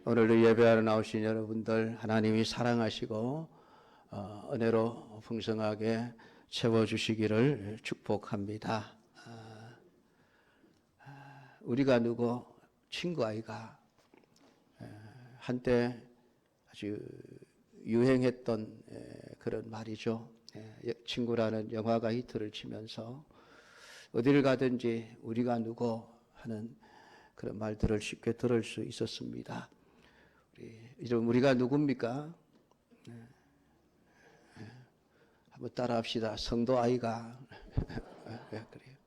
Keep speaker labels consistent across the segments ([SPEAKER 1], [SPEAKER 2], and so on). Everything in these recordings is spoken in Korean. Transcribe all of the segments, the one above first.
[SPEAKER 1] 오늘도 예배하러 나오신 여러분들 하나님이 사랑하시고 은혜로 풍성하게 채워주시기를 축복합니다. 우리가 누구 친구 아이가 한때 아주 유행했던 그런 말이죠. 친구라는 영화가 히트를 치면서 어디를 가든지 우리가 누구 하는 그런 말들을 쉽게 들을 수 있었습니다. 우리가 누굽니까? 한번 따라합시다. 성도 아이가. 그래요.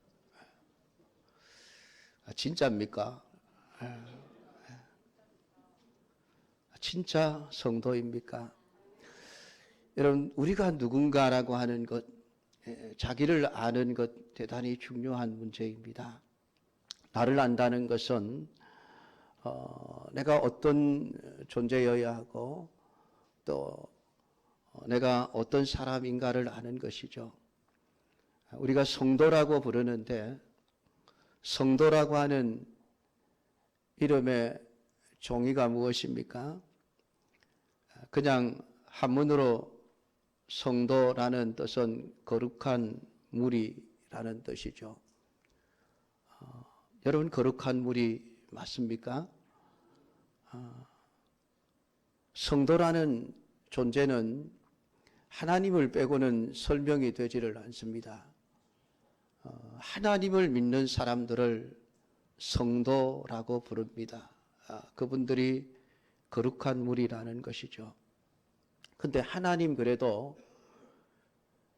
[SPEAKER 1] 진짜입니까? 진짜 성도입니까? 여러분, 우리가 누군가라고 하는 것, 자기를 아는 것 대단히 중요한 문제입니다. 나를 안다는 것은 내가 어떤 존재여야 하고 또 내가 어떤 사람인가를 아는 것이죠. 우리가 성도라고 부르는데 성도라고 하는 이름의 종이가 무엇입니까? 그냥 한문으로 성도라는 뜻은 거룩한 무리라는 뜻이죠. 여러분, 거룩한 무리 맞습니까? 성도라는 존재는 하나님을 빼고는 설명이 되지를 않습니다. 하나님을 믿는 사람들을 성도라고 부릅니다. 그분들이 거룩한 무리라는 것이죠. 근데 그래도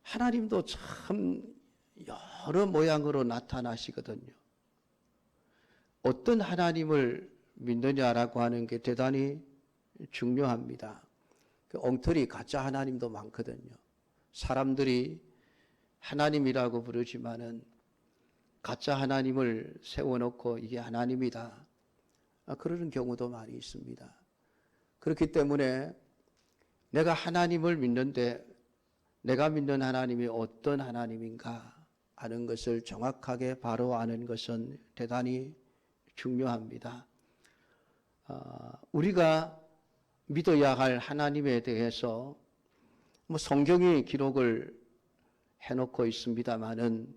[SPEAKER 1] 하나님도 참 여러 모양으로 나타나시거든요. 어떤 하나님을 믿느냐라고 하는 게 대단히 중요합니다. 엉터리 가짜 하나님도 많거든요. 사람들이 하나님이라고 부르지만은 가짜 하나님을 세워놓고 이게 하나님이다. 그러는 경우도 많이 있습니다. 그렇기 때문에 내가 하나님을 믿는데 내가 믿는 하나님이 어떤 하나님인가 하는 것을 정확하게 바로 아는 것은 대단히 중요합니다. 우리가 믿어야 할 하나님에 대해서 성경이 기록을 해놓고 있습니다만은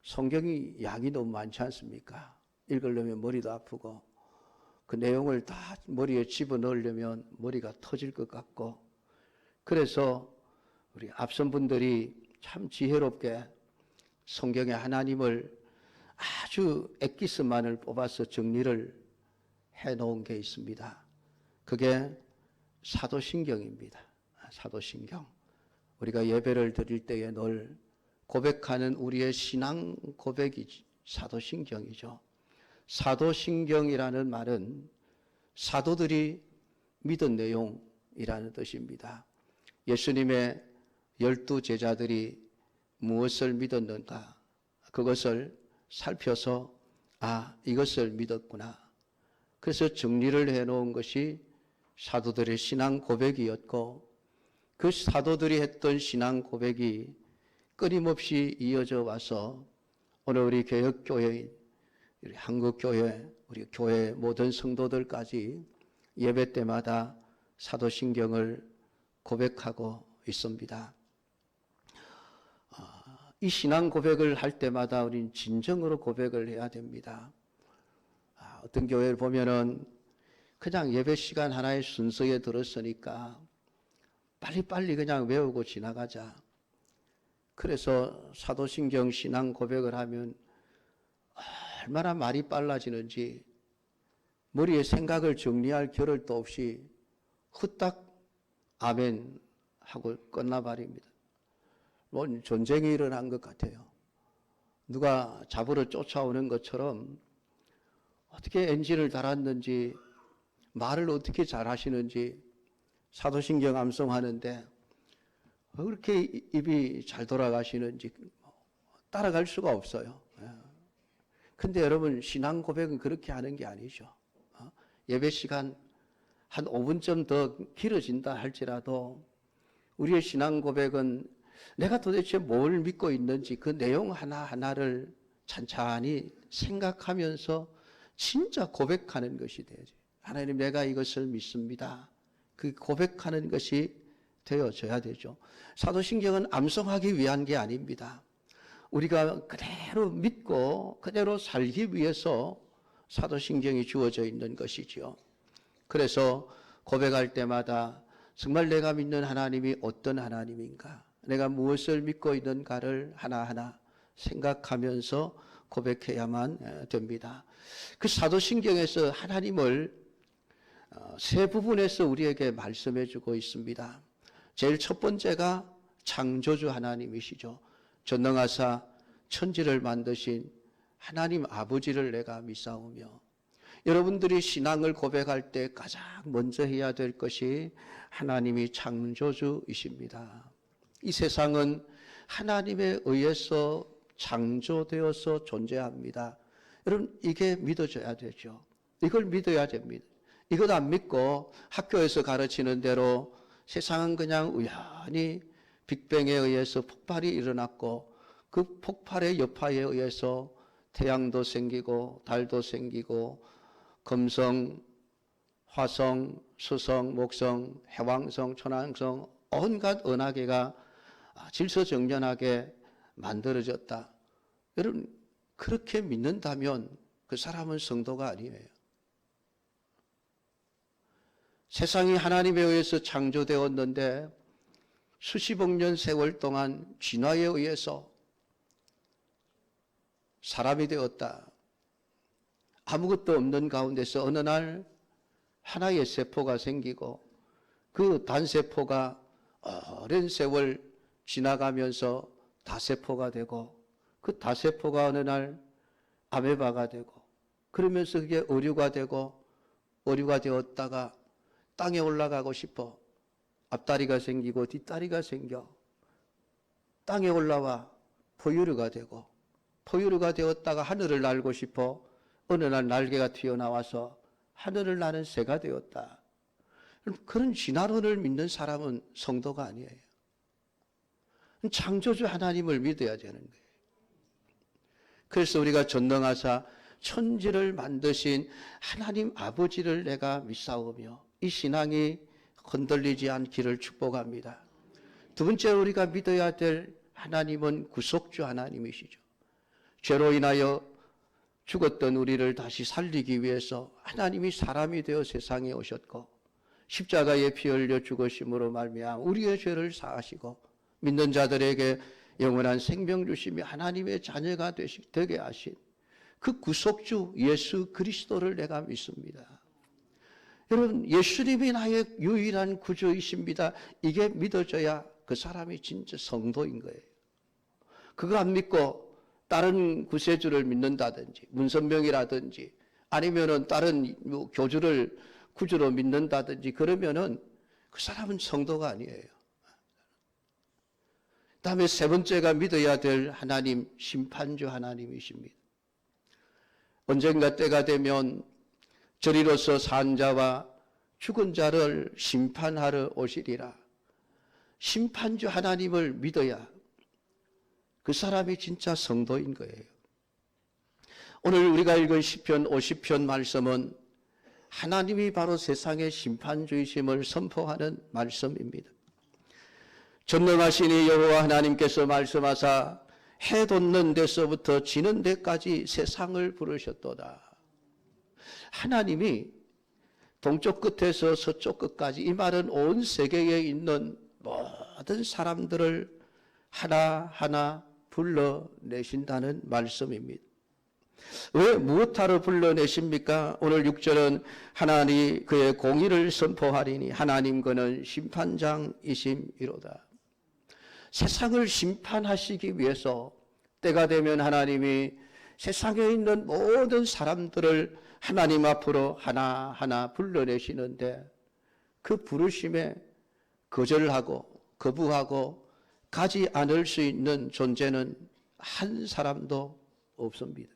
[SPEAKER 1] 성경이 양이 너무 많지 않습니까? 읽으려면 머리도 아프고 그 내용을 다 머리에 집어넣으려면 머리가 터질 것 같고 그래서 우리 앞선 분들이 참 지혜롭게 성경의 하나님을 아주 엑기스만을 뽑아서 정리를 해놓은 게 있습니다. 그게 사도신경입니다. 사도신경. 우리가 예배를 드릴 때에 늘 고백하는 우리의 신앙 고백이 사도신경이죠. 사도신경이라는 말은 사도들이 믿은 내용이라는 뜻입니다. 예수님의 12 제자들이 무엇을 믿었는가? 그것을 살펴서 이것을 믿었구나. 그래서 정리를 해놓은 것이 사도들의 신앙 고백이었고 그 사도들이 했던 신앙 고백이 끊임없이 이어져 와서 오늘 우리 개혁교회인 우리 한국교회 우리 교회 모든 성도들까지 예배 때마다 사도신경을 고백하고 있습니다. 이 신앙 고백을 할 때마다 우리는 진정으로 고백을 해야 됩니다. 어떤 교회를 보면은 그냥 예배 시간 하나의 순서에 들었으니까 빨리빨리 그냥 외우고 지나가자. 그래서 사도신경 신앙 고백을 하면 얼마나 말이 빨라지는지 머리에 생각을 정리할 겨를도 없이 후딱 아멘 하고 끝나버립니다. 뭔 전쟁이 일어난 것 같아요. 누가 잡으러 쫓아오는 것처럼 어떻게 엔진을 달았는지 말을 어떻게 잘하시는지 사도신경 암송하는데 그렇게 입이 잘 돌아가시는지 따라갈 수가 없어요. 근데 여러분 신앙 고백은 그렇게 하는 게 아니죠. 예배 시간 한 5분쯤 더 길어진다 할지라도 우리의 신앙 고백은 내가 도대체 뭘 믿고 있는지 그 내용 하나하나를 찬찬히 생각하면서 진짜 고백하는 것이 돼야지. 하나님 내가 이것을 믿습니다. 그 고백하는 것이 되어져야 되죠. 사도신경은 암송하기 위한 게 아닙니다. 우리가 그대로 믿고 그대로 살기 위해서 사도신경이 주어져 있는 것이지요. 그래서 고백할 때마다 정말 내가 믿는 하나님이 어떤 하나님인가, 내가 무엇을 믿고 있는가를 하나하나 생각하면서 고백해야만 됩니다. 그 사도신경에서 하나님을 세 부분에서 우리에게 말씀해 주고 있습니다. 제일 첫 번째가 창조주 하나님이시죠. 전능하사 천지를 만드신 하나님 아버지를 내가 믿사오며, 여러분들이 신앙을 고백할 때 가장 먼저 해야 될 것이 하나님이 창조주이십니다. 이 세상은 하나님에 의해서 창조되어서 존재합니다. 여러분, 이게 믿어져야 되죠. 이걸 믿어야 됩니다. 이것 안 믿고 학교에서 가르치는 대로 세상은 그냥 우연히 빅뱅에 의해서 폭발이 일어났고, 그 폭발의 여파에 의해서 태양도 생기고 달도 생기고 금성, 화성, 수성, 목성, 해왕성, 천왕성 온갖 은하계가 질서정연하게 만들어졌다. 여러분, 그렇게 믿는다면 그 사람은 성도가 아니에요. 세상이 하나님에 의해서 창조되었는데 수십억 년 세월 동안 진화에 의해서 사람이 되었다. 아무것도 없는 가운데서 어느 날 하나의 세포가 생기고, 그 단세포가 오랜 세월 지나가면서 다세포가 되고, 그 다세포가 어느 날 아메바가 되고, 그러면서 그게 어류가 되고, 어류가 되었다가 땅에 올라가고 싶어 앞다리가 생기고 뒷다리가 생겨 땅에 올라와 포유류가 되고, 포유류가 되었다가 하늘을 날고 싶어 어느 날 날개가 튀어나와서 하늘을 나는 새가 되었다. 그런 진화론을 믿는 사람은 성도가 아니에요. 창조주 하나님을 믿어야 되는 거예요. 그래서 우리가 전능하사 천지를 만드신 하나님 아버지를 내가 믿사오며, 이 신앙이 흔들리지 않기를 축복합니다. 두 번째, 우리가 믿어야 될 하나님은 구속주 하나님이시죠. 죄로 인하여 죽었던 우리를 다시 살리기 위해서 하나님이 사람이 되어 세상에 오셨고, 십자가에 피 흘려 죽으심으로 말미암아 우리의 죄를 사하시고 믿는 자들에게 영원한 생명 주시며 하나님의 자녀가 되게 하신 그 구속주 예수 그리스도를 내가 믿습니다. 여러분, 예수님이 나의 유일한 구주이십니다. 이게 믿어져야 그 사람이 진짜 성도인 거예요. 그거 안 믿고 다른 구세주를 믿는다든지 문선명이라든지 아니면은 다른 교주를 구주로 믿는다든지 그러면은 그 사람은 성도가 아니에요. 다음에 세 번째가 믿어야 될 하나님, 심판주 하나님이십니다. 언젠가 때가 되면 저리로서 산 자와 죽은 자를 심판하러 오시리라. 심판주 하나님을 믿어야 그 사람이 진짜 성도인 거예요. 오늘 우리가 읽은 시편 50편 말씀은 하나님이 바로 세상의 심판주이심을 선포하는 말씀입니다. 전능하시니 여호와 하나님께서 말씀하사 해 돋는 데서부터 지는 데까지 세상을 부르셨도다. 하나님이 동쪽 끝에서 서쪽 끝까지, 이 말은 온 세계에 있는 모든 사람들을 하나하나 불러내신다는 말씀입니다. 왜 무엇하러 불러내십니까? 오늘 6절은 하나님 그의 공의를 선포하리니 하나님 그는 심판장이심이로다. 세상을 심판하시기 위해서 때가 되면 하나님이 세상에 있는 모든 사람들을 하나님 앞으로 하나하나 불러내시는데, 그 부르심에 거절하고 거부하고 가지 않을 수 있는 존재는 한 사람도 없습니다.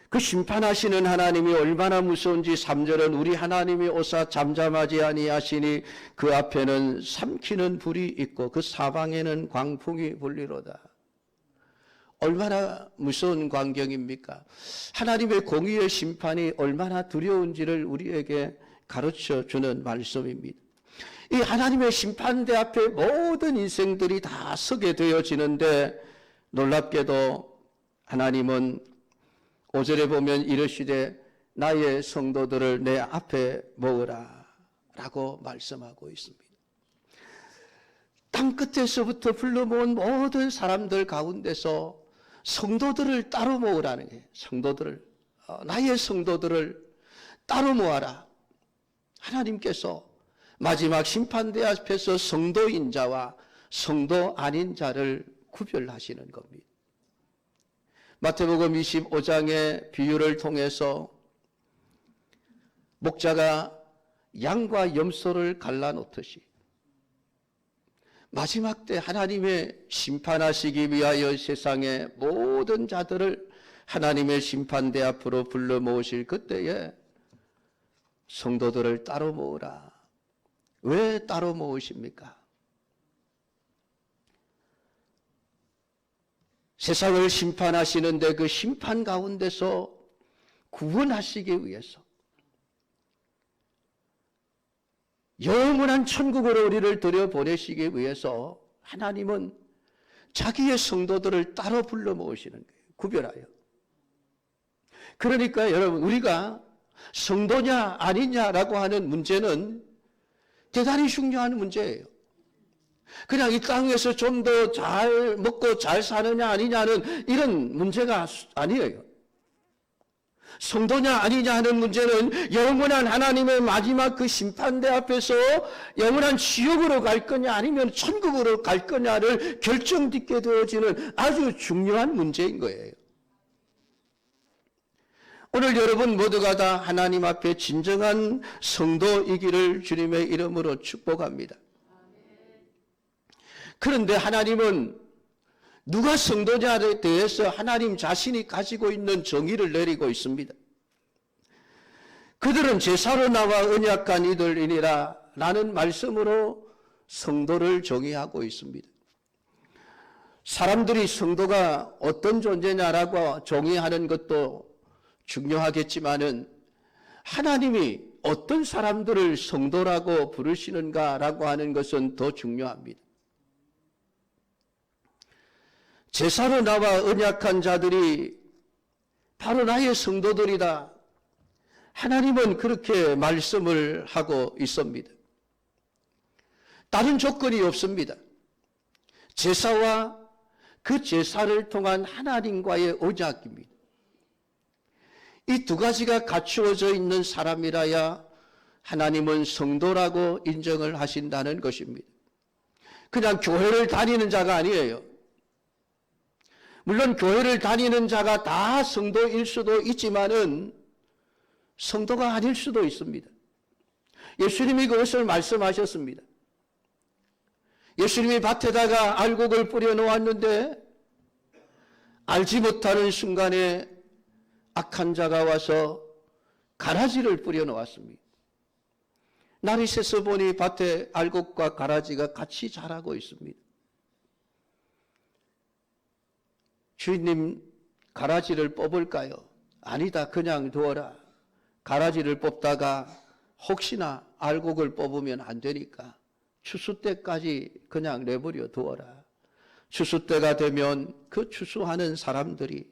[SPEAKER 1] 그 심판하시는 하나님이 얼마나 무서운지 3절은 우리 하나님이 오사 잠잠하지 아니하시니 그 앞에는 삼키는 불이 있고 그 사방에는 광풍이 불리로다. 얼마나 무서운 광경입니까? 하나님의 공의의 심판이 얼마나 두려운지를 우리에게 가르쳐 주는 말씀입니다. 이 하나님의 심판대 앞에 모든 인생들이 다 서게 되어지는데 놀랍게도 하나님은 5절에 보면 이르시되 나의 성도들을 내 앞에 모으라 라고 말씀하고 있습니다. 땅끝에서부터 불러 모은 모든 사람들 가운데서 성도들을 따로 모으라는 거예요. 성도들을, 나의 성도들을 따로 모아라. 하나님께서 마지막 심판대 앞에서 성도인 자와 성도 아닌 자를 구별하시는 겁니다. 마태복음 25장의 비유를 통해서 목자가 양과 염소를 갈라놓듯이 마지막 때 하나님의 심판하시기 위하여 세상의 모든 자들을 하나님의 심판대 앞으로 불러 모으실 그때에 성도들을 따로 모으라. 왜 따로 모으십니까? 세상을 심판하시는데 그 심판 가운데서 구원하시기 위해서 영원한 천국으로 우리를 들여보내시기 위해서 하나님은 자기의 성도들을 따로 불러 모으시는 거예요. 구별하여. 그러니까 여러분, 우리가 성도냐 아니냐라고 하는 문제는 대단히 중요한 문제예요. 그냥 이 땅에서 좀 더 잘 먹고 잘 사느냐 아니냐는 이런 문제가 아니에요. 성도냐 아니냐 하는 문제는 영원한 하나님의 마지막 그 심판대 앞에서 영원한 지옥으로 갈 거냐 아니면 천국으로 갈 거냐를 결정짓게 되어지는 아주 중요한 문제인 거예요. 오늘 여러분 모두가 다 하나님 앞에 진정한 성도이기를 주님의 이름으로 축복합니다. 그런데 하나님은 누가 성도냐에 대해서 하나님 자신이 가지고 있는 정의를 내리고 있습니다. 그들은 제사로 나와 언약한 이들이니라 라는 말씀으로 성도를 정의하고 있습니다. 사람들이 성도가 어떤 존재냐라고 정의하는 것도 중요하겠지만은 하나님이 어떤 사람들을 성도라고 부르시는가라고 하는 것은 더 중요합니다. 제사로 나와 언약한 자들이 바로 나의 성도들이다. 하나님은 그렇게 말씀을 하고 있습니다. 다른 조건이 없습니다. 제사와 그 제사를 통한 하나님과의 언약입니다. 이 두 가지가 갖추어져 있는 사람이라야 하나님은 성도라고 인정을 하신다는 것입니다. 그냥 교회를 다니는 자가 아니에요. 물론 교회를 다니는 자가 다 성도일 수도 있지만은 성도가 아닐 수도 있습니다. 예수님이 그것을 말씀하셨습니다. 예수님이 밭에다가 알곡을 뿌려 놓았는데 알지 못하는 순간에 악한 자가 와서 가라지를 뿌려 놓았습니다. 날이 새서 보니 밭에 알곡과 가라지가 같이 자라고 있습니다. 주인님, 가라지를 뽑을까요? 아니다, 그냥 두어라. 가라지를 뽑다가 혹시나 알곡을 뽑으면 안 되니까 추수 때까지 그냥 내버려 두어라. 추수 때가 되면 그 추수하는 사람들이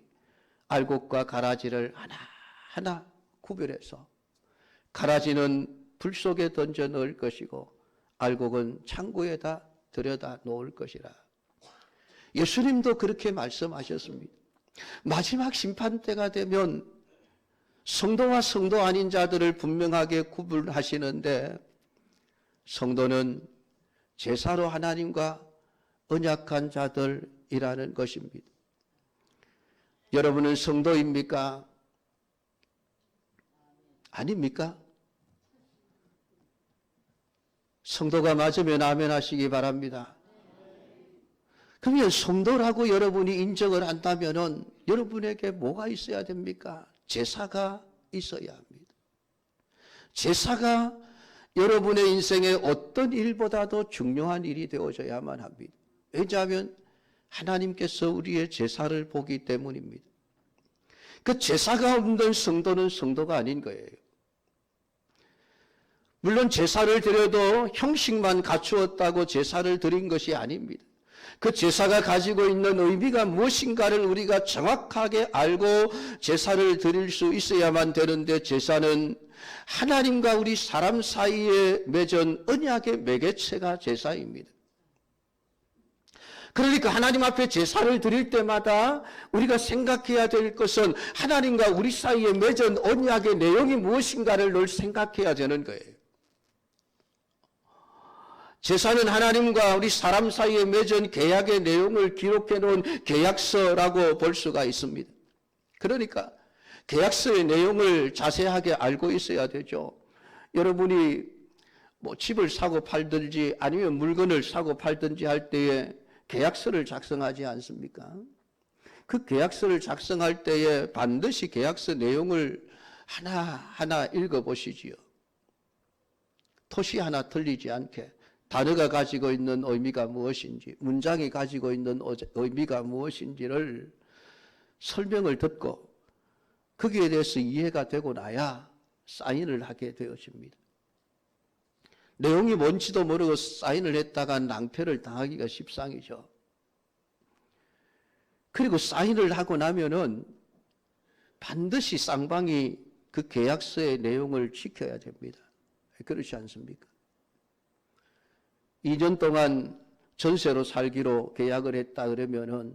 [SPEAKER 1] 알곡과 가라지를 하나하나 구별해서 가라지는 불 속에 던져 넣을 것이고 알곡은 창고에다 들여다 놓을 것이라. 예수님도 그렇게 말씀하셨습니다. 마지막 심판 때가 되면 성도와 성도 아닌 자들을 분명하게 구분하시는데 성도는 제사로 하나님과 언약한 자들이라는 것입니다. 여러분은 성도입니까? 아닙니까? 성도가 맞으면 아멘 하시기 바랍니다. 그러면 성도라고 여러분이 인정을 한다면은 여러분에게 뭐가 있어야 됩니까? 제사가 있어야 합니다. 제사가 여러분의 인생의 어떤 일보다도 중요한 일이 되어져야만 합니다. 왜냐하면 하나님께서 우리의 제사를 보기 때문입니다. 그 제사가 없는 성도는 성도가 아닌 거예요. 물론 제사를 드려도 형식만 갖추었다고 제사를 드린 것이 아닙니다. 그 제사가 가지고 있는 의미가 무엇인가를 우리가 정확하게 알고 제사를 드릴 수 있어야만 되는데, 제사는 하나님과 우리 사람 사이에 맺은 언약의 매개체가 제사입니다. 그러니까 하나님 앞에 제사를 드릴 때마다 우리가 생각해야 될 것은 하나님과 우리 사이에 맺은 언약의 내용이 무엇인가를 늘 생각해야 되는 거예요. 제사는 하나님과 우리 사람 사이에 맺은 계약의 내용을 기록해 놓은 계약서라고 볼 수가 있습니다. 그러니까 계약서의 내용을 자세하게 알고 있어야 되죠. 여러분이 집을 사고 팔든지 아니면 물건을 사고 팔든지 할 때에 계약서를 작성하지 않습니까? 그 계약서를 작성할 때에 반드시 계약서 내용을 하나하나 읽어보시지요. 토시 하나 틀리지 않게 단어가 가지고 있는 의미가 무엇인지, 문장이 가지고 있는 의미가 무엇인지를 설명을 듣고 거기에 대해서 이해가 되고 나야 사인을 하게 되어집니다. 내용이 뭔지도 모르고 사인을 했다가 낭패를 당하기가 십상이죠. 그리고 사인을 하고 나면은 반드시 쌍방이 그 계약서의 내용을 지켜야 됩니다. 그렇지 않습니까? 2년 동안 전세로 살기로 계약을 했다 그러면은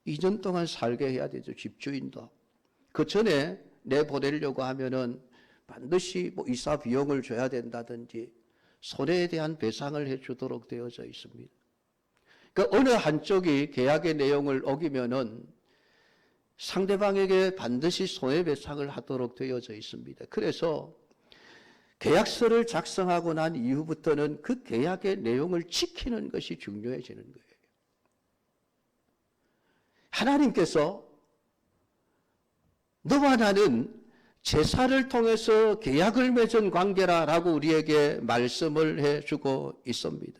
[SPEAKER 1] 2년 동안 살게 해야 되죠. 집주인도. 그 전에 내보내려고 하면은 반드시 이사 비용을 줘야 된다든지 손해에 대한 배상을 해주도록 되어져 있습니다. 그러니까 어느 한쪽이 계약의 내용을 어기면은 상대방에게 반드시 손해배상을 하도록 되어져 있습니다. 그래서 계약서를 작성하고 난 이후부터는 그 계약의 내용을 지키는 것이 중요해지는 거예요. 하나님께서 너와 나는 제사를 통해서 계약을 맺은 관계라라고 우리에게 말씀을 해주고 있습니다.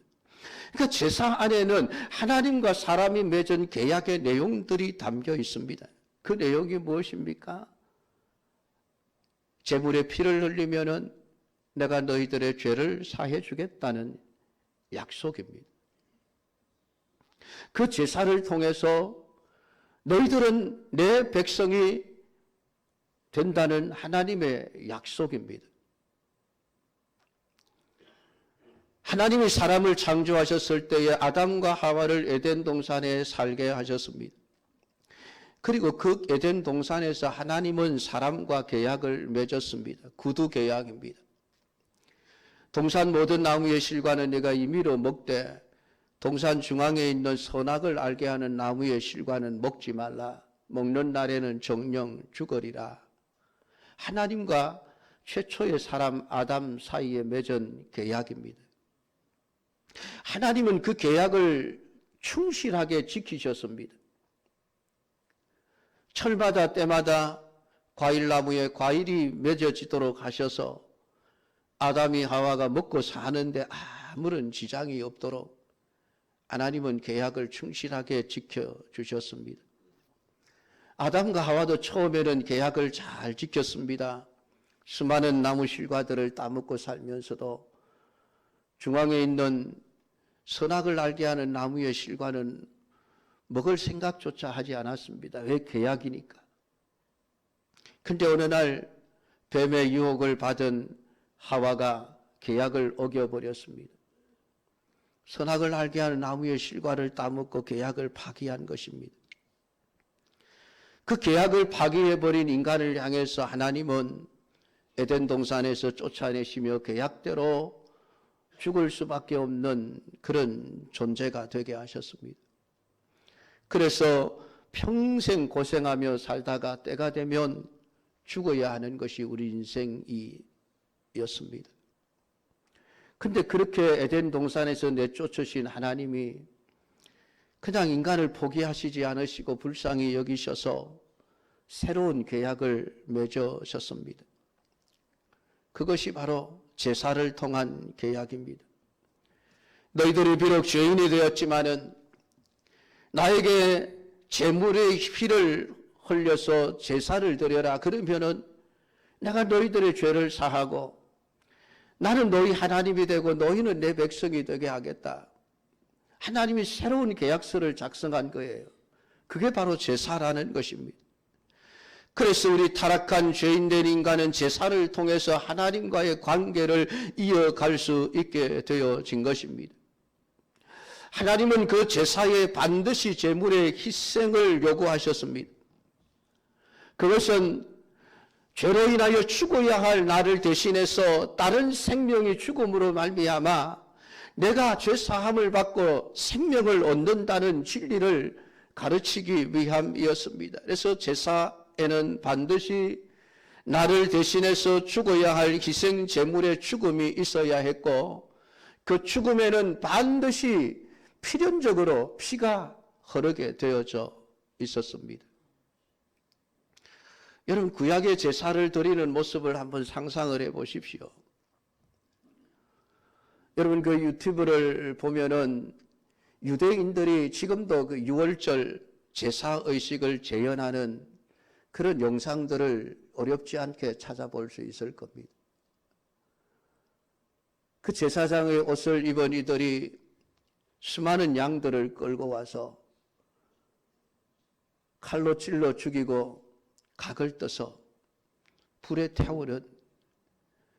[SPEAKER 1] 그러니까 제사 안에는 하나님과 사람이 맺은 계약의 내용들이 담겨 있습니다. 그 내용이 무엇입니까? 제물의 피를 흘리면은 내가 너희들의 죄를 사해 주겠다는 약속입니다. 그 제사를 통해서 너희들은 내 백성이 된다는 하나님의 약속입니다. 하나님이 사람을 창조하셨을 때에 아담과 하와를 에덴 동산에 살게 하셨습니다. 그리고 그 에덴 동산에서 하나님은 사람과 계약을 맺었습니다. 구두 계약입니다. 동산 모든 나무의 실과는 네가 임의로 먹되 동산 중앙에 있는 선악을 알게 하는 나무의 실과는 먹지 말라. 먹는 날에는 정령 죽으리라. 하나님과 최초의 사람 아담 사이에 맺은 계약입니다. 하나님은 그 계약을 충실하게 지키셨습니다. 철마다 때마다 과일나무에 과일이 맺어지도록 하셔서 아담이 하와가 먹고 사는데 아무런 지장이 없도록 하나님은 계약을 충실하게 지켜주셨습니다. 아담과 하와도 처음에는 계약을 잘 지켰습니다. 수많은 나무 실과들을 따먹고 살면서도 중앙에 있는 선악을 알게 하는 나무의 실과는 먹을 생각조차 하지 않았습니다. 왜? 계약이니까. 근데 어느 날 뱀의 유혹을 받은 하와가 계약을 어겨버렸습니다. 선악을 알게 하는 나무의 실과를 따먹고 계약을 파기한 것입니다. 그 계약을 파기해버린 인간을 향해서 하나님은 에덴 동산에서 쫓아내시며 계약대로 죽을 수밖에 없는 그런 존재가 되게 하셨습니다. 그래서 평생 고생하며 살다가 때가 되면 죽어야 하는 것이 우리 인생이었습니다. 근데 그렇게 에덴 동산에서 내쫓으신 하나님이 그냥 인간을 포기하시지 않으시고 불쌍히 여기셔서 새로운 계약을 맺으셨습니다. 그것이 바로 제사를 통한 계약입니다. 너희들이 비록 죄인이 되었지만은 나에게 제물의 피를 흘려서 제사를 드려라. 그러면은 내가 너희들의 죄를 사하고 나는 너희 하나님이 되고 너희는 내 백성이 되게 하겠다. 하나님이 새로운 계약서를 작성한 거예요. 그게 바로 제사라는 것입니다. 그래서 우리 타락한 죄인된 인간은 제사를 통해서 하나님과의 관계를 이어갈 수 있게 되어진 것입니다. 하나님은 그 제사에 반드시 제물의 희생을 요구하셨습니다. 그것은 죄로 인하여 죽어야 할 나를 대신해서 다른 생명이 죽음으로 말미암아 내가 죄 사함을 받고 생명을 얻는다는 진리를 가르치기 위함이었습니다. 그래서 제사에는 반드시 나를 대신해서 죽어야 할 희생 제물의 죽음이 있어야 했고 그 죽음에는 반드시 필연적으로 피가 흐르게 되어져 있었습니다. 여러분, 구약의 제사를 드리는 모습을 한번 상상을 해 보십시오. 여러분, 그 유튜브를 보면은 유대인들이 지금도 그 유월절 제사 의식을 재현하는 그런 영상들을 어렵지 않게 찾아볼 수 있을 겁니다. 그 제사장의 옷을 입은 이들이 수많은 양들을 끌고 와서 칼로 찔러 죽이고 각을 떠서 불에 태우는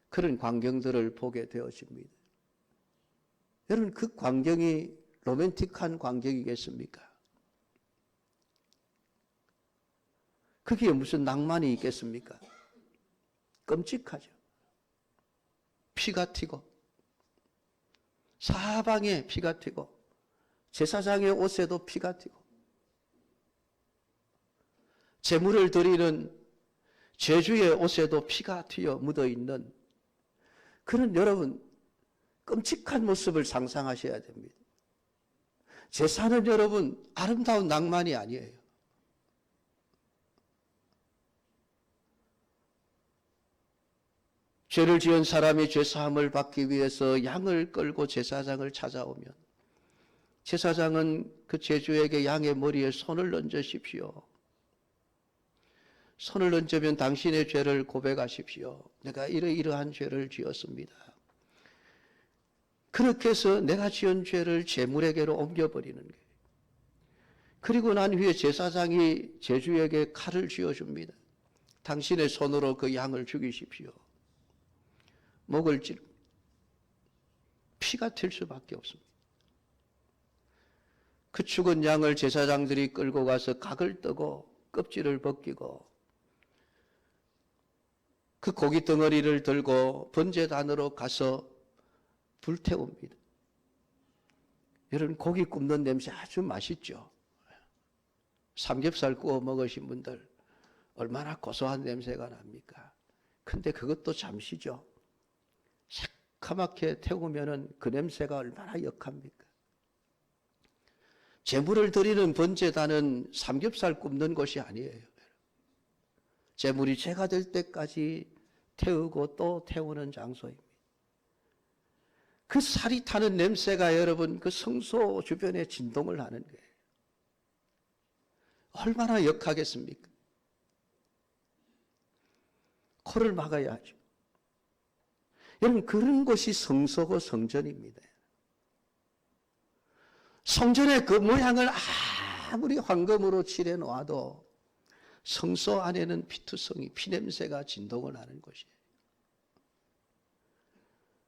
[SPEAKER 1] 그런 광경들을 보게 되어집니다. 여러분, 그 광경이 로맨틱한 광경이겠습니까? 거기에 무슨 낭만이 있겠습니까? 끔찍하죠. 피가 튀고 사방에 피가 튀고 제사장의 옷에도 피가 튀고 제물을 드리는 제주의 옷에도 피가 튀어 묻어있는 그런 여러분 끔찍한 모습을 상상하셔야 됩니다. 제사는 여러분 아름다운 낭만이 아니에요. 죄를 지은 사람이 죄사함을 받기 위해서 양을 끌고 제사장을 찾아오면 제사장은 그 제주에게 양의 머리에 손을 얹으십시오. 손을 얹으면 당신의 죄를 고백하십시오. 내가 이러이러한 죄를 지었습니다. 그렇게 해서 내가 지은 죄를 제물에게로 옮겨버리는 거예요. 그리고 난 후에 제사장이 제주에게 칼을 쥐어줍니다. 당신의 손으로 그 양을 죽이십시오. 목을 찌르 피가 튈 수밖에 없습니다. 그 죽은 양을 제사장들이 끌고 가서 각을 뜨고 껍질을 벗기고 그 고기 덩어리를 들고 번제단으로 가서 불태웁니다. 여러분, 고기 굽는 냄새 아주 맛있죠? 삼겹살 구워 먹으신 분들 얼마나 고소한 냄새가 납니까? 근데 그것도 잠시죠. 새카맣게 태우면은 그 냄새가 얼마나 역합니까? 제물을 드리는 번제단은 삼겹살 굽는 곳이 아니에요. 제물이 죄가 될 때까지 태우고 또 태우는 장소입니다. 그 살이 타는 냄새가 여러분 그 성소 주변에 진동을 하는 거예요. 얼마나 역하겠습니까? 코를 막아야 하죠. 여러분, 그런 것이 성소고 성전입니다. 성전의 그 모양을 아무리 황금으로 칠해 놓아도 성소 안에는 피투성이 피냄새가 진동을 하는 것이에요.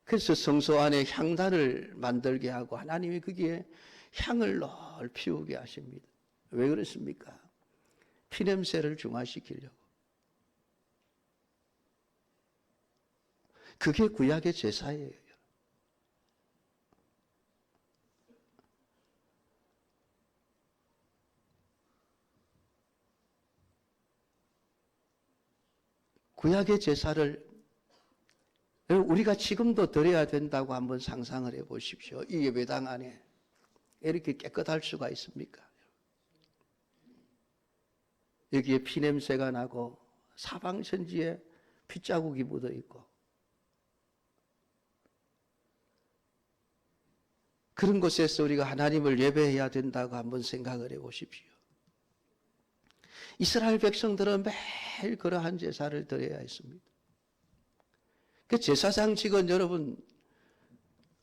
[SPEAKER 1] 그래서 성소 안에 향단을 만들게 하고 하나님이 거기에 향을 널 피우게 하십니다. 왜 그렇습니까? 피냄새를 중화시키려고. 그게 구약의 제사예요. 구약의 제사를 우리가 지금도 드려야 된다고 한번 상상을 해 보십시오. 이 예배당 안에 이렇게 깨끗할 수가 있습니까? 여기에 피냄새가 나고 사방천지에 핏자국이 묻어 있고 그런 곳에서 우리가 하나님을 예배해야 된다고 한번 생각을 해보십시오. 이스라엘 백성들은 매일 그러한 제사를 드려야 했습니다. 그 제사장직은 여러분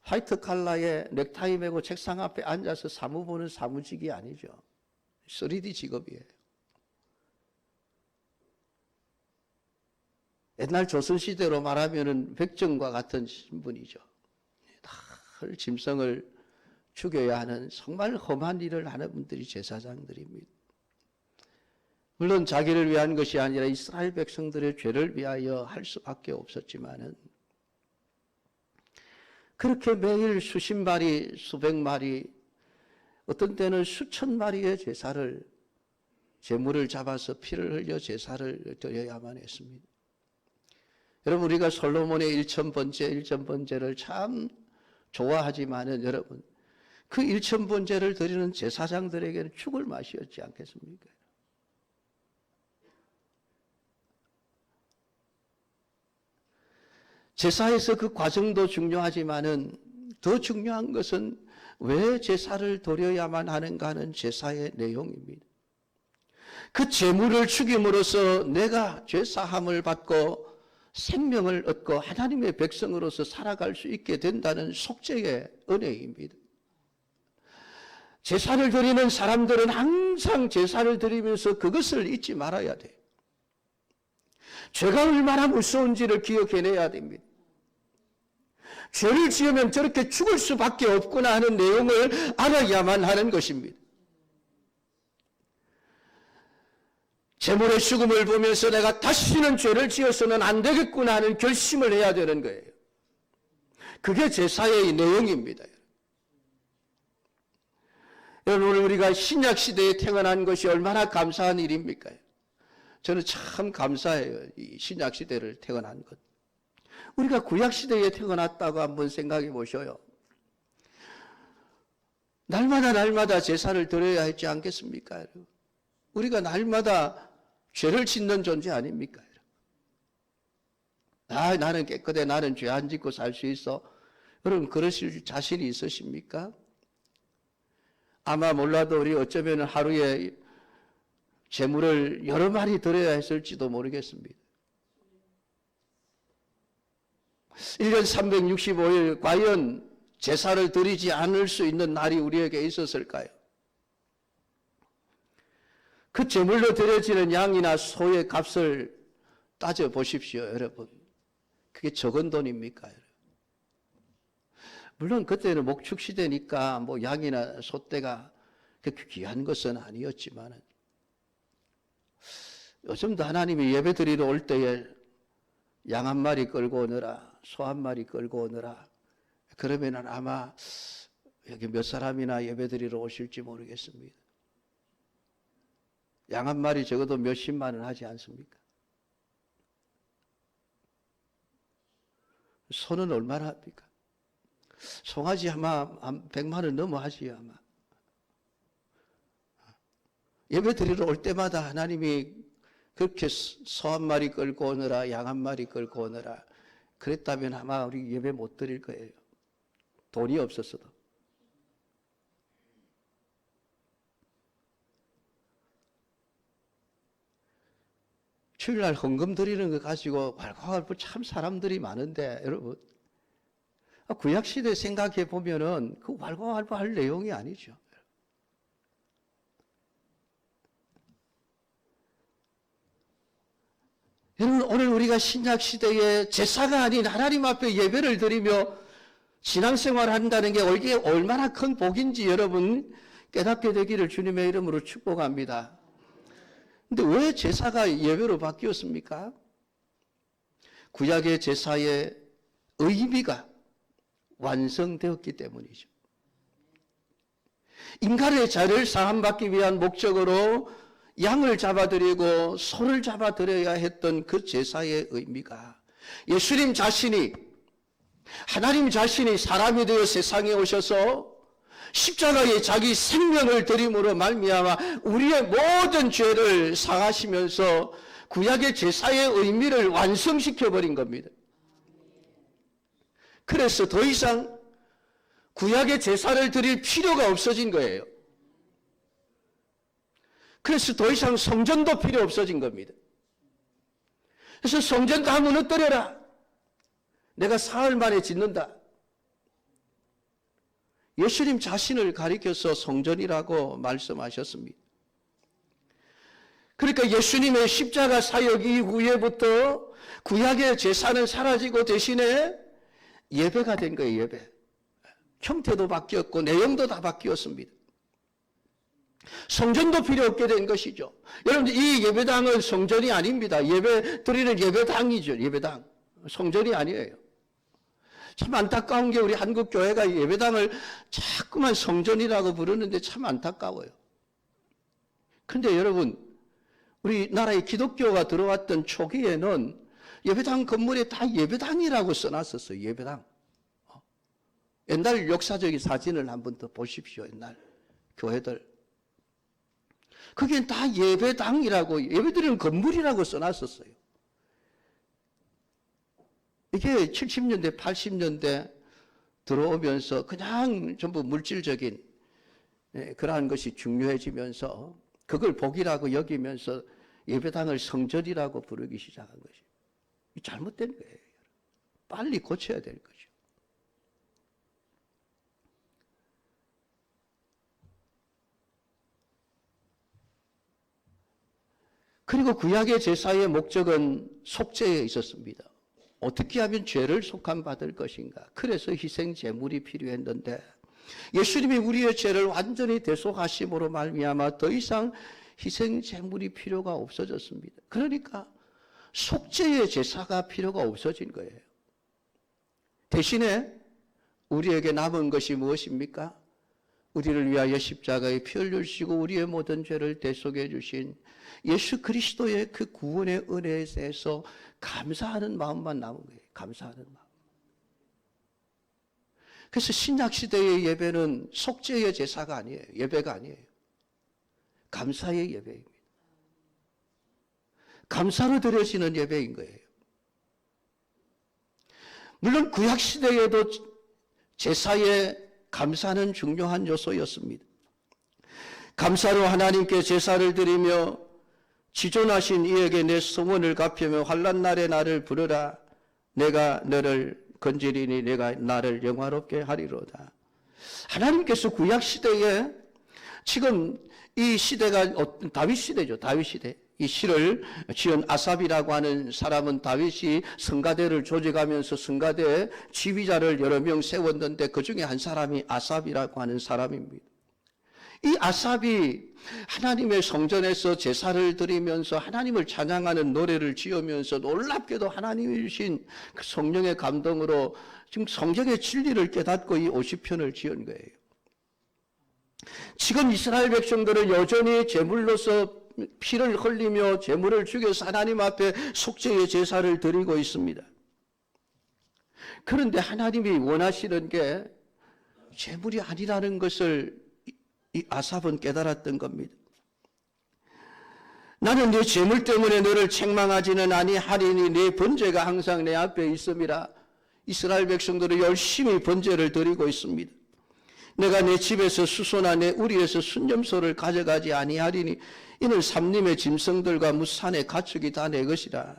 [SPEAKER 1] 화이트 칼라에 넥타이 메고 책상 앞에 앉아서 사무 보는 사무직이 아니죠. 3D 직업이에요. 옛날 조선시대로 말하면 백정과 같은 신분이죠. 늘 짐승을 죽여야 하는 정말 험한 일을 하는 분들이 제사장들입니다. 물론 자기를 위한 것이 아니라 이스라엘 백성들의 죄를 위하여 할 수밖에 없었지만은 그렇게 매일 수십 마리, 수백 마리, 어떤 때는 수천 마리의 제물을 잡아서 피를 흘려 제사를 드려야만 했습니다. 여러분, 우리가 솔로몬의 일천번제를 참 좋아하지만은 여러분, 그 일천번제를 드리는 제사장들에게는 죽을 맛이었지 않겠습니까? 제사에서 그 과정도 중요하지만은 더 중요한 것은 왜 제사를 드려야만 하는가 하는 제사의 내용입니다. 그 제물을 죽임으로써 내가 죄사함을 받고 생명을 얻고 하나님의 백성으로서 살아갈 수 있게 된다는 속죄의 은혜입니다. 제사를 드리는 사람들은 항상 제사를 드리면서 그것을 잊지 말아야 돼요. 죄가 얼마나 무서운지를 기억해내야 됩니다. 죄를 지으면 저렇게 죽을 수밖에 없구나 하는 내용을 알아야만 하는 것입니다. 제물의 죽음을 보면서 내가 다시는 죄를 지어서는 안 되겠구나 하는 결심을 해야 되는 거예요. 그게 제사의 내용입니다. 여러분, 오늘 우리가 신약시대에 태어난 것이 얼마나 감사한 일입니까? 저는 참 감사해요. 이 신약시대를 태어난 것. 우리가 구약시대에 태어났다고 한번 생각해 보셔요. 날마다 제사를 드려야 했지 않겠습니까? 우리가 날마다 죄를 짓는 존재 아닙니까? 나는 깨끗해, 나는 죄 안 짓고 살 수 있어. 여러분, 그러실 자신이 있으십니까? 아마 몰라도 우리 어쩌면 하루에 제물을 여러 마리 드려야 했을지도 모르겠습니다. 1년 365일 과연 제사를 드리지 않을 수 있는 날이 우리에게 있었을까요? 그 제물로 드려지는 양이나 소의 값을 따져보십시오, 여러분. 그게 적은 돈입니까? 물론 그때는 목축 시대니까 뭐 양이나 소떼가 그렇게 귀한 것은 아니었지만 요즘도 하나님이 예배 드리러 올 때에 양 한 마리 끌고 오느라, 소 한 마리 끌고 오느라, 그러면은 아마 여기 몇 사람이나 예배 드리러 오실지 모르겠습니다. 양 한 마리 적어도 몇십만 원 하지 않습니까? 소는 얼마나 합니까? 송아지 아마 한 100만 원 넘어 하지요, 아마. 예배 드리러 올 때마다 하나님이 그렇게 소 한 마리 끌고 오느라, 양 한 마리 끌고 오느라, 그랬다면 아마 우리 예배 못 드릴 거예요. 돈이 없었어도. 주일날 헌금 드리는 거 가지고 왈가왈부 참 사람들이 많은데, 여러분, 구약시대 생각해 보면은 그 왈가왈부 할 내용이 아니죠. 여러분, 오늘 우리가 신약시대에 제사가 아닌 하나님 앞에 예배를 드리며 신앙생활을 한다는 게 이게 얼마나 큰 복인지 여러분 깨닫게 되기를 주님의 이름으로 축복합니다. 근데 왜 제사가 예배로 바뀌었습니까? 구약의 제사의 의미가 완성되었기 때문이죠. 인간의 죄를 사함받기 위한 목적으로 양을 잡아드리고 소를 잡아드려야 했던 그 제사의 의미가 예수님 자신이, 하나님 자신이 사람이 되어 세상에 오셔서 십자가에 자기 생명을 드림으로 말미암아 우리의 모든 죄를 사하시면서 구약의 제사의 의미를 완성시켜버린 겁니다. 그래서 더 이상 구약의 제사를 드릴 필요가 없어진 거예요. 그래서 더 이상 성전도 필요 없어진 겁니다. 그래서 성전 다 무너뜨려라. 내가 사흘 만에 짓는다. 예수님 자신을 가리켜서 성전이라고 말씀하셨습니다. 그러니까 예수님의 십자가 사역 이후에부터 구약의 제사는 사라지고 대신에 예배가 된 거예요. 예배. 형태도 바뀌었고 내용도 다 바뀌었습니다. 성전도 필요 없게 된 것이죠. 여러분들, 이 예배당은 성전이 아닙니다. 예배 드리는 예배당이죠. 예배당. 성전이 아니에요. 참 안타까운 게 우리 한국 교회가 예배당을 자꾸만 성전이라고 부르는데 참 안타까워요. 근데 여러분, 우리나라에 기독교가 들어왔던 초기에는 예배당 건물에 다 예배당이라고 써놨었어요. 예배당. 옛날 역사적인 사진을 한번 더 보십시오. 옛날 교회들. 그게 다 예배당이라고, 예배드리는 건물이라고 써놨었어요. 이게 70년대, 80년대 들어오면서 그냥 전부 물질적인 그러한 것이 중요해지면서 그걸 복이라고 여기면서 예배당을 성전이라고 부르기 시작한 것이 잘못된 거예요. 빨리 고쳐야 될 거죠. 그리고 구약의 제사의 목적은 속죄에 있었습니다. 어떻게 하면 죄를 속함받을 것인가. 그래서 희생 제물이 필요했는데 예수님이 우리의 죄를 완전히 대속하심으로 말미암아 더 이상 희생 제물이 필요가 없어졌습니다. 그러니까 속죄의 제사가 필요가 없어진 거예요. 대신에 우리에게 남은 것이 무엇입니까? 우리를 위하여 십자가에 피 흘리시고 우리의 모든 죄를 대속해 주신 예수 그리스도의 그 구원의 은혜에 대해서 감사하는 마음만 남은 거예요. 감사하는 마음. 그래서 신약시대의 예배는 속죄의 제사가 아니에요. 예배가 아니에요. 감사의 예배입니다. 감사로 드려지는 예배인 거예요. 물론 구약시대에도 제사의 감사는 중요한 요소였습니다. 감사로 하나님께 제사를 드리며 지존하신 이에게 내 소원을 갚으며 환난 날에 나를 부르라. 내가 너를 건지리니 내가 나를 영화롭게 하리로다. 하나님께서 구약시대에 지금 이 시대가 다윗 시대죠. 다윗 시대. 이 시를 지은 아삽이라고 하는 사람은 다윗이 성가대를 조직하면서 성가대 지휘자를 여러 명 세웠는데 그 중에 한 사람이 아삽이라고 하는 사람입니다. 이 아삽이 하나님의 성전에서 제사를 드리면서 하나님을 찬양하는 노래를 지으면서 놀랍게도 하나님이 주신 그 성령의 감동으로 지금 성경의 진리를 깨닫고 이 50편을 지은 거예요. 지금 이스라엘 백성들은 여전히 제물로서 피를 흘리며 제물을 죽여서 하나님 앞에 속죄의 제사를 드리고 있습니다. 그런데 하나님이 원하시는 게 제물이 아니라는 것을 이 아삽은 깨달았던 겁니다. 나는 네 제물 때문에 너를 책망하지는 아니하리니 네 번제가 항상 내 앞에 있음이라. 이스라엘 백성들은 열심히 번제를 드리고 있습니다. 내가 내 집에서 수소나 내 우리에서 순념소를 가져가지 아니하리니 이는 삼림의 짐승들과 무산의 가축이 다 내 것이라.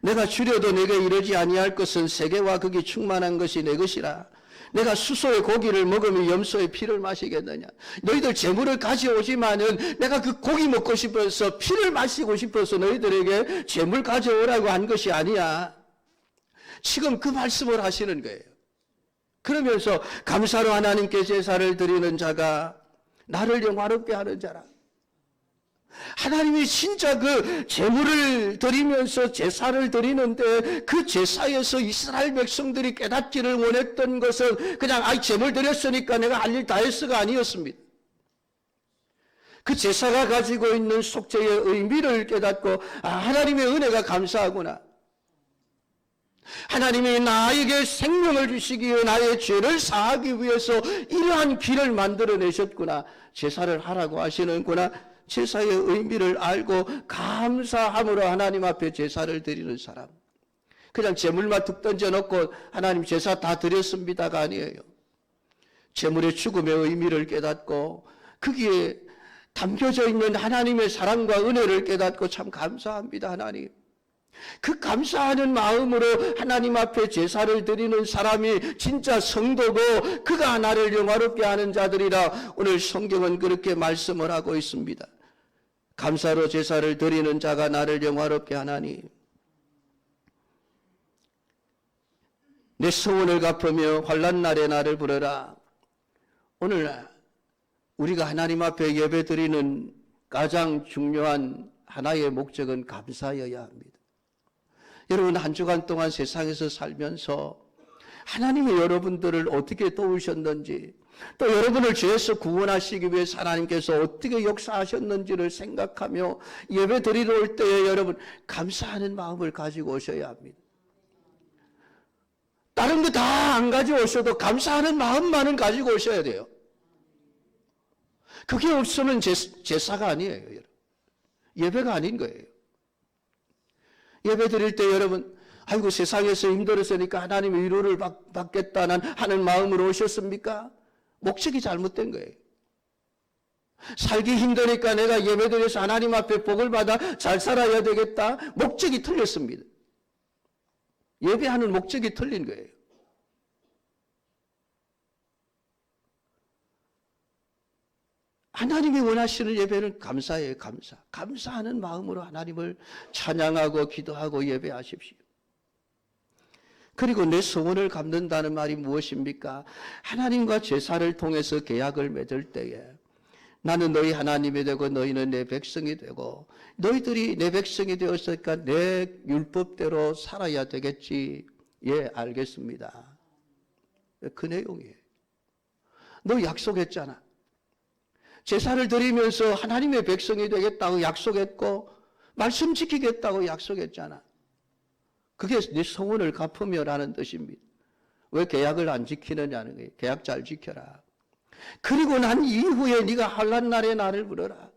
[SPEAKER 1] 내가 줄여도 내게 이르지 아니할 것은 세계와 극이 충만한 것이 내 것이라. 내가 수소의 고기를 먹으며 염소의 피를 마시겠느냐. 너희들 재물을 가져오지만은 내가 그 고기 먹고 싶어서 피를 마시고 싶어서 너희들에게 재물 가져오라고 한 것이 아니야. 지금 그 말씀을 하시는 거예요. 그러면서 감사로 하나님께 제사를 드리는 자가 나를 영화롭게 하는 자라. 하나님이 진짜 그 제물을 드리면서 제사를 드리는데 그 제사에서 이스라엘 백성들이 깨닫기를 원했던 것은 그냥 제물 드렸으니까 내가 할 일 다 했어가 아니었습니다. 그 제사가 가지고 있는 속죄의 의미를 깨닫고 하나님의 은혜가 감사하구나. 하나님이 나에게 생명을 주시기 위해 나의 죄를 사하기 위해서 이러한 길을 만들어내셨구나. 제사를 하라고 하시는구나. 제사의 의미를 알고 감사함으로 하나님 앞에 제사를 드리는 사람. 그냥 제물만 툭 던져놓고 하나님 제사 다 드렸습니다가 아니에요. 재물의 죽음의 의미를 깨닫고 거기에 담겨져 있는 하나님의 사랑과 은혜를 깨닫고 참 감사합니다. 하나님, 그 감사하는 마음으로 하나님 앞에 제사를 드리는 사람이 진짜 성도고 그가 나를 영화롭게 하는 자들이라 오늘 성경은 그렇게 말씀을 하고 있습니다. 감사로 제사를 드리는 자가 나를 영화롭게 하나니 내 소원을 갚으며 환난 날에 나를 부르라. 오늘 우리가 하나님 앞에 예배 드리는 가장 중요한 하나의 목적은 감사여야 합니다. 여러분, 한 주간 동안 세상에서 살면서 하나님이 여러분들을 어떻게 도우셨는지, 또 여러분을 죄에서 구원하시기 위해서 하나님께서 어떻게 역사하셨는지를 생각하며 예배 드리러 올 때에 여러분 감사하는 마음을 가지고 오셔야 합니다. 다른 거 다 안 가지고 오셔도 감사하는 마음만은 가지고 오셔야 돼요. 그게 없으면 제사가 아니에요, 여러분. 예배가 아닌 거예요. 예배 드릴 때 여러분, 아이고 세상에서 힘들었으니까 하나님의 위로를 받겠다는 하는 마음으로 오셨습니까? 목적이 잘못된 거예요. 살기 힘드니까 내가 예배 드려서 하나님 앞에 복을 받아 잘 살아야 되겠다. 목적이 틀렸습니다. 예배하는 목적이 틀린 거예요. 하나님이 원하시는 예배는 감사예요. 감사. 감사하는 마음으로 하나님을 찬양하고 기도하고 예배하십시오. 그리고 내 소원을 갚는다는 말이 무엇입니까? 하나님과 제사를 통해서 계약을 맺을 때에 나는 너희 하나님이 되고 너희는 내 백성이 되고 너희들이 내 백성이 되었으니까 내 율법대로 살아야 되겠지. 예, 알겠습니다. 그 내용이에요. 너 약속했잖아. 제사를 드리면서 하나님의 백성이 되겠다고 약속했고 말씀 지키겠다고 약속했잖아. 그게 네 소원을 갚으며라는 뜻입니다. 왜 계약을 안 지키느냐는 거예요. 계약 잘 지켜라. 그리고 난 이후에 네가 환난 날에 나를 부르라.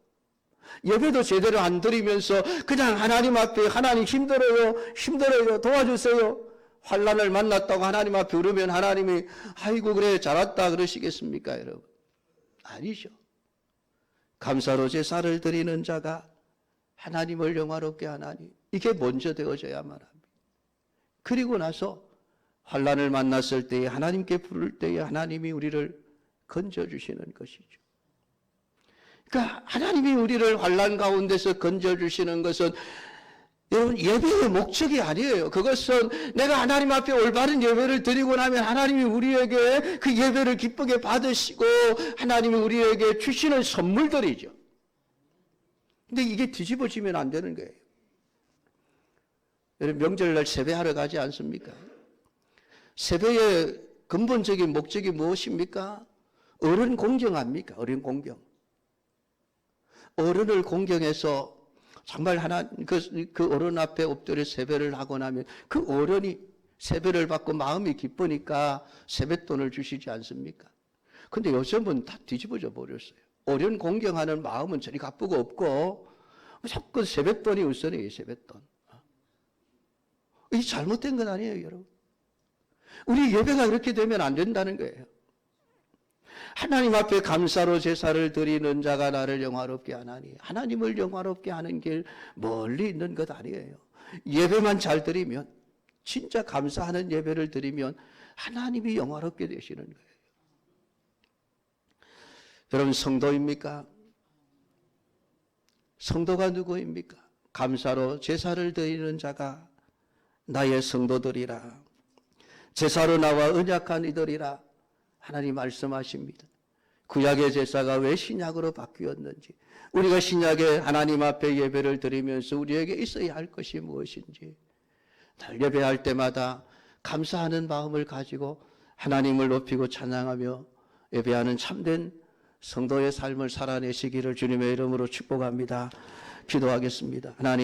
[SPEAKER 1] 예배도 제대로 안 드리면서 그냥 하나님 앞에 하나님 힘들어요 도와주세요. 환난을 만났다고 하나님 앞에 부르면 하나님이 아이고 그래 잘 왔다 그러시겠습니까, 여러분? 아니죠. 감사로 제사를 드리는 자가 하나님을 영화롭게 하나니 이게 먼저 되어져야만 합니다. 그리고 나서 환난을 만났을 때에 하나님께 부를 때에 하나님이 우리를 건져주시는 것이죠. 그러니까 하나님이 우리를 환난 가운데서 건져주시는 것은 여러분 예배의 목적이 아니에요. 그것은 내가 하나님 앞에 올바른 예배를 드리고 나면 하나님이 우리에게 그 예배를 기쁘게 받으시고 하나님이 우리에게 주시는 선물들이죠. 근데 이게 뒤집어지면 안 되는 거예요. 여러분 명절날 세배하러 가지 않습니까? 세배의 근본적인 목적이 무엇입니까? 어른 공경합니까? 어른 공경. 어른을 공경해서 정말 그 어른 앞에 엎드려 세배를 하고 나면 그 어른이 세배를 받고 마음이 기쁘니까 세뱃돈을 주시지 않습니까? 근데 요즘은 다 뒤집어져 버렸어요. 어른 공경하는 마음은 저리 가쁘고 없고 자꾸 세뱃돈이 우선이에요. 세뱃돈. 이게 잘못된 건 아니에요, 여러분. 우리 예배가 그렇게 되면 안 된다는 거예요. 하나님 앞에 감사로 제사를 드리는 자가 나를 영화롭게 하나니 하나님을 영화롭게 하는 길 멀리 있는 것 아니에요. 예배만 잘 드리면 진짜 감사하는 예배를 드리면 하나님이 영화롭게 되시는 거예요. 여러분 성도입니까? 성도가 누구입니까? 감사로 제사를 드리는 자가 나의 성도들이라. 제사로 나와 언약한 이들이라. 하나님 말씀하십니다. 구약의 제사가 왜 신약으로 바뀌었는지, 우리가 신약에 하나님 앞에 예배를 드리면서 우리에게 있어야 할 것이 무엇인지, 날 예배할 때마다 감사하는 마음을 가지고 하나님을 높이고 찬양하며 예배하는 참된 성도의 삶을 살아내시기를 주님의 이름으로 축복합니다. 기도하겠습니다. 하나님.